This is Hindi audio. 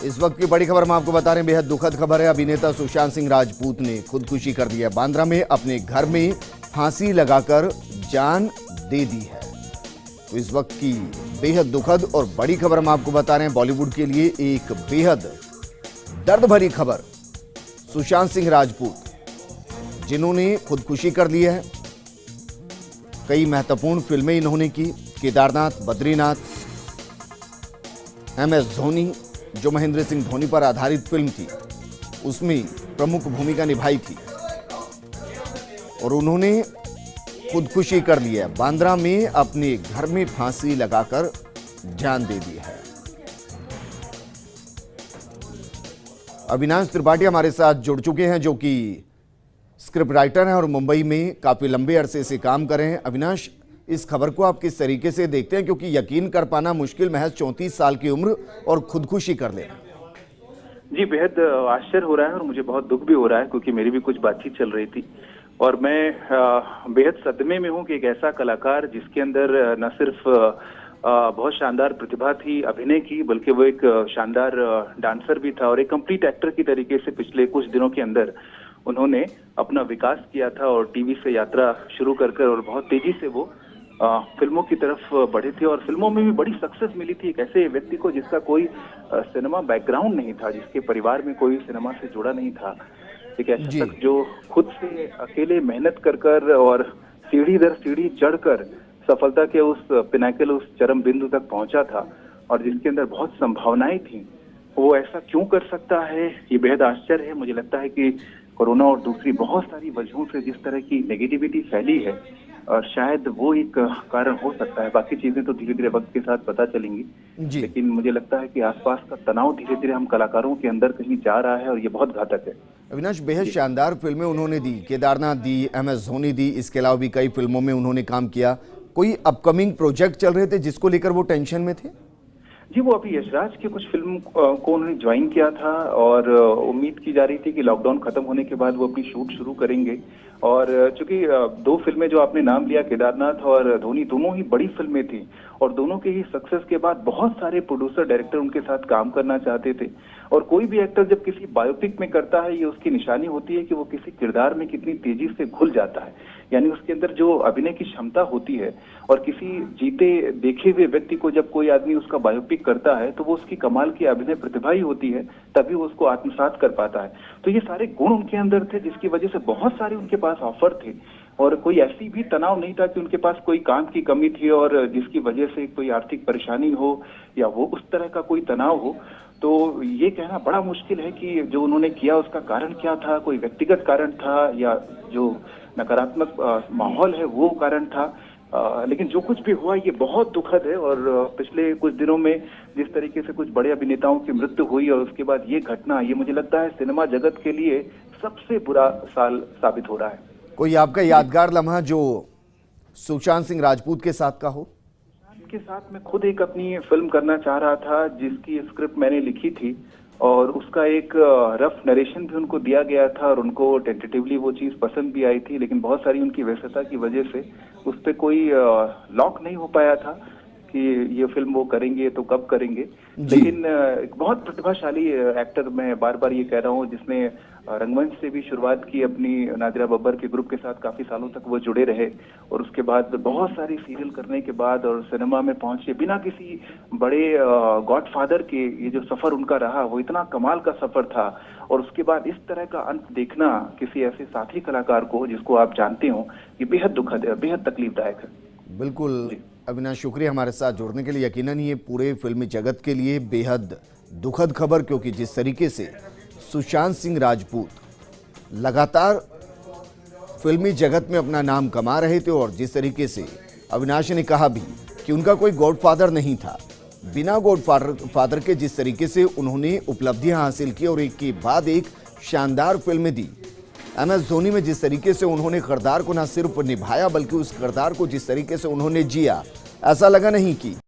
इस वक्त की बड़ी खबर हम आपको बता रहे हैं, बेहद दुखद खबर है। अभिनेता सुशांत सिंह राजपूत ने खुदकुशी कर दी है। बांद्रा में अपने घर में फांसी लगाकर जान दे दी है। तो इस वक्त की बेहद दुखद और बड़ी खबर हम आपको बता रहे हैं। बॉलीवुड के लिए एक बेहद दर्द भरी खबर। सुशांत सिंह राजपूत जिन्होंने खुदकुशी कर ली है। कई महत्वपूर्ण फिल्में इन्होंने की, केदारनाथ, बद्रीनाथ, MS धोनी, जो महेंद्र सिंह धोनी पर आधारित फिल्म थी, उसमें प्रमुख भूमिका निभाई थी और उन्होंने खुदकुशी कर ली है। बांद्रा में अपने घर में फांसी लगाकर जान दे दी है। अविनाश त्रिपाठी हमारे साथ जुड़ चुके हैं, जो कि स्क्रिप्ट राइटर हैं और मुंबई में काफी लंबे अरसे से काम कर रहे हैं। अविनाश, इस खबर को आप किस तरीके से देखते हैं, क्योंकि यकीन कर पाना मुश्किल, महज 34 साल की उम्र और खुदकुशी कर लेना। जी, बेहद आश्चर्य हो रहा है और मुझे बहुत दुख भी हो रहा है, क्योंकि मेरी भी कुछ बातचीत चल रही थी और मैं बेहद सदमे में हूं कि एक ऐसा कलाकार जिसके अंदर न सिर्फ बहुत शानदार प्रतिभा थी अभिनय की, बल्कि वो एक शानदार डांसर भी था और एक कंप्लीट एक्टर की तरीके से पिछले कुछ दिनों के अंदर उन्होंने अपना विकास किया था और टीवी से यात्रा शुरू कर और बहुत तेजी से वो फिल्मों की तरफ बढ़े थे और फिल्मों में भी बड़ी सक्सेस मिली थी। एक ऐसे व्यक्ति को जिसका कोई सिनेमा बैकग्राउंड नहीं था, जिसके परिवार में कोई सिनेमा से जुड़ा नहीं था, एक ऐसा शख्स जो खुद से अकेले मेहनत कर और सीढ़ी दर सीढ़ी चढ़कर सफलता के उस पिनाकल, उस चरम बिंदु तक पहुंचा था और जिसके अंदर बहुत संभावनाएं थी। वो ऐसा क्यों कर सकता है, ये बेहद आश्चर्य है। मुझे लगता है कि कोरोना और दूसरी बहुत सारी वजहों से जिस तरह की नेगेटिविटी फैली है, और शायद वो एक कारण हो सकता है। बाकी चीजें तो धीरे धीरे वक्त के साथ पता चलेंगी, लेकिन मुझे लगता है कि आसपास का तनाव धीरे धीरे हम कलाकारों के अंदर कहीं जा रहा है और ये बहुत घातक है। अविनाश, बेहद शानदार फिल्में उन्होंने दी, केदारनाथ दी, MS धोनी दी, इसके अलावा भी कई फिल्मों में उन्होंने काम किया। कोई अपकमिंग प्रोजेक्ट चल रहे थे जिसको लेकर वो टेंशन में थे? जी, वो अभी यशराज की कुछ फिल्म को उन्होंने ज्वाइन किया था और उम्मीद की जा रही थी कि लॉकडाउन खत्म होने के बाद वो अपनी शूट शुरू करेंगे। और चूंकि दो फिल्में जो आपने नाम लिया, केदारनाथ और धोनी, दोनों ही बड़ी फिल्में थी और दोनों के ही सक्सेस के बाद बहुत सारे प्रोड्यूसर, डायरेक्टर उनके साथ काम करना चाहते थे। और कोई भी एक्टर जब किसी बायोपिक में करता है, ये उसकी निशानी होती है कि वो किसी किरदार में कितनी तेजी से घुल जाता है, यानी उसके अंदर जो अभिनय की क्षमता होती है। और किसी जीते देखे हुए व्यक्ति को जब कोई आदमी उसका बायोपिक करता है तो वो उसकी कमाल की अभिनय प्रतिभा ही होती है, तभी वो उसको आत्मसात कर पाता है। तो ये सारे गुण उनके अंदर थे, जिसकी वजह से बहुत सारे उनके पास ऑफर थे और कोई ऐसी भी तनाव नहीं था कि उनके पास कोई काम की कमी थी और जिसकी वजह से कोई आर्थिक परेशानी हो या वो उस तरह का कोई तनाव हो। तो ये कहना बड़ा मुश्किल है कि जो उन्होंने किया उसका कारण क्या था, कोई व्यक्तिगत कारण था या जो नकारात्मक माहौल है वो कारण था। लेकिन जो कुछ भी हुआ ये बहुत दुखद है और पिछले कुछ दिनों में जिस तरीके से कुछ बड़े अभिनेताओं की मृत्यु हुई और उसके बाद ये घटना, ये मुझे लगता है सिनेमा जगत के लिए सबसे बुरा साल साबित हो रहा है। कोई आपका यादगार लम्हा जो सुशांत सिंह राजपूत के साथ का हो? के साथ मैं खुद एक अपनी फिल्म करना चाह रहा था, जिसकी स्क्रिप्ट मैंने लिखी थी और उसका एक रफ नरेशन भी उनको दिया गया था और उनको टेंटेटिवली वो चीज पसंद भी आई थी, लेकिन बहुत सारी उनकी व्यस्तता की वजह से उस पर कोई लॉक नहीं हो पाया था कि ये फिल्म वो करेंगे तो कब करेंगे। लेकिन एक बहुत प्रतिभाशाली एक्टर, मैं बार बार ये कह रहा हूँ, जिसने रंगमंच से भी शुरुआत की अपनी, नादिरा बब्बर के ग्रुप के साथ काफी सालों तक वो जुड़े रहे और उसके बाद बहुत सारी सीरियल करने के बाद और सिनेमा में पहुंचे बिना किसी बड़े गॉडफादर के, ये जो सफर उनका रहा वो इतना कमाल का सफर था। और उसके बाद इस तरह का अंत देखना किसी ऐसे साथी कलाकार को जिसको आप जानते हो, ये बेहद दुखद है, बेहद तकलीफदायक है। बिल्कुल अविनाश, शुक्रिया हमारे साथ जुड़ने के लिए। यकीनन ये पूरे फिल्मी जगत के लिए बेहद दुखद खबर, क्योंकि जिस तरीके से सुशांत सिंह राजपूत लगातार फिल्मी जगत में अपना नाम कमा रहे थे और जिस तरीके से अविनाश ने कहा भी कि उनका कोई गॉडफादर नहीं था, बिना गॉडफादर के जिस तरीके से उन्होंने उपलब्धियां हासिल की और एक के बाद एक शानदार फिल्में दी। MS धोनी में जिस तरीके से उन्होंने किरदार को न सिर्फ निभाया, बल्कि उस किरदार को जिस तरीके से उन्होंने जिया, ऐसा लगा नहीं कि